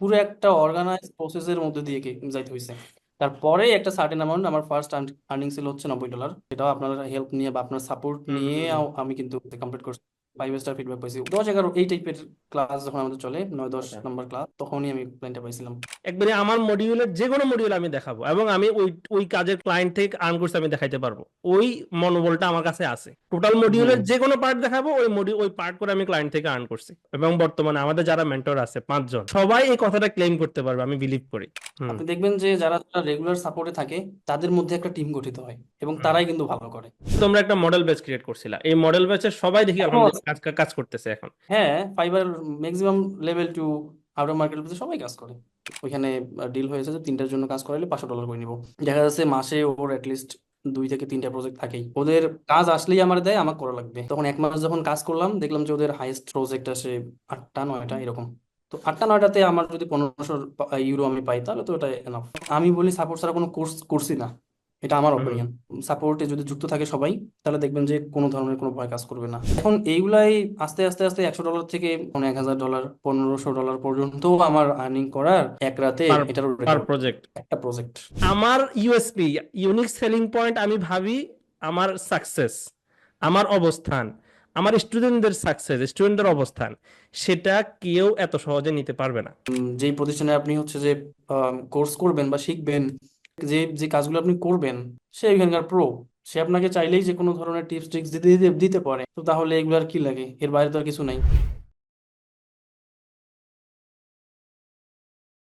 পুরো একটা অর্গানাইজ প্রসেসের মধ্যে দিয়ে যাইতে হয়েছে। তারপরে একটা সার্টেন অ্যামাউন্ট, আমার ফার্স্ট আর্নিং ছিল হচ্ছে $90। সেটাও আপনার হেল্প নিয়ে বা আপনার সাপোর্ট হুম নিয়ে হুম হুম। আমি কিন্তু কমপ্লিট করছি। 5 স্টার ফিডব্যাক পাইছি, 10-11 এই টাইপের ক্লাস যখন আমাদের চলে, 9-10 আচ্ছা, নাম্বার ক্লাস, তখনই আমি প্ল্যানটা পাইছিলাম। একবারে আমার মডিউলের যে কোনো মডিউল আমি দেখাবো, এবং আমি ওই ওই কাজের ক্লায়েন্ট থেকে আর্ন করছি আমি দেখাইতে পারবো। ওই মনোবলটা আমার কাছে আছে। টোটাল মডিউলের হুম। যে কোনো পার্ট দেখাবো, ওই মডিউল ওই পার্ট করে আমি ক্লায়েন্ট থেকে আর্ন করছি। এবং বর্তমানে আমাদের যারা মেন্টর আছে 5 জন, সবাই এই কথাটা ক্লেম করতে পারবে, আমি বিলিভ করি। হুম আপনি দেখবেন যে যারা যারা রেগুলার সাপোর্টে থাকে তাদের মধ্যে একটা টিম গঠিত হয় এবং হুম। তারাই কিন্তু ভালো করে। তোমরা একটা মডেল ব্যাচ ক্রিয়েট করছিলা, এই মডেল ব্যাচের সবাই দেখি এখনো আছে। আলহামদুলিল্লাহ কাজ কাজ করতেছে এখন। হ্যাঁ, fibre maximum level to outer market সবাই কাজ করে। ওইখানে ডিল হয়েছে যে 3টার জন্য কাজ করাইলে $500 করে নিব। দেখা যাচ্ছে মাসে ওর অ্যাটলিস্ট 2 থেকে 3টা প্রজেক্ট থাকেই, ওদের কাজ আসলেই আমার দেয়, আমার করা লাগবে। তখন 1 মাস যখন কাজ করলাম, দেখলাম যে ওদের হাইয়েস্ট প্রজেক্ট আসে 8টা 9টা এরকম। তো 8টা 9টাতে আমার যদি $1500 আমি পাই, তাহলে তো এটা এনাফ। আমি বলি সাপোর্ট ছাড়া কোনো কোর্স করছি না, এটা আমার হুম অপিনিয়ন। সাপোর্টে যদি যুক্ত থাকে সবাই, তাহলে দেখবেন যে কোনো ধরনের কোনো ভয় কাজ করবে না। এখন এইগুলাই আস্তে আস্তে আস্তে $100 থেকে $1000, $1500 পর্যন্ত আমার আর্নিং করার এক রাতে পার এটারও পার রেকর্ড, প্রজেক্ট। একটা প্রজেক্ট। আমার ইউএসপি, ইউনিক সেলিং পয়েন্ট, আমি ভাবি আমার সাকসেস, আমার অবস্থান, আমার স্টুডেন্টদের সাকসেস, স্টুডেন্টদের অবস্থান, সেটা কেউ এত সহজে নিতে পারবে না। যেই প্রতিষ্ঠানে আপনি হচ্ছে যে কোর্স করবেন বা শিখবেন, যে যে কাজগুলো আপনি করবেন, সে এখানকার প্রো, সে আপনাকে চাইলেই যে কোনো ধরনের টিপস ট্রিক্স দিতে দিতে দিতে পারে। তো তাহলে এগুলো আর কি লাগে, এর বাইরে তো আর কিছু নাই।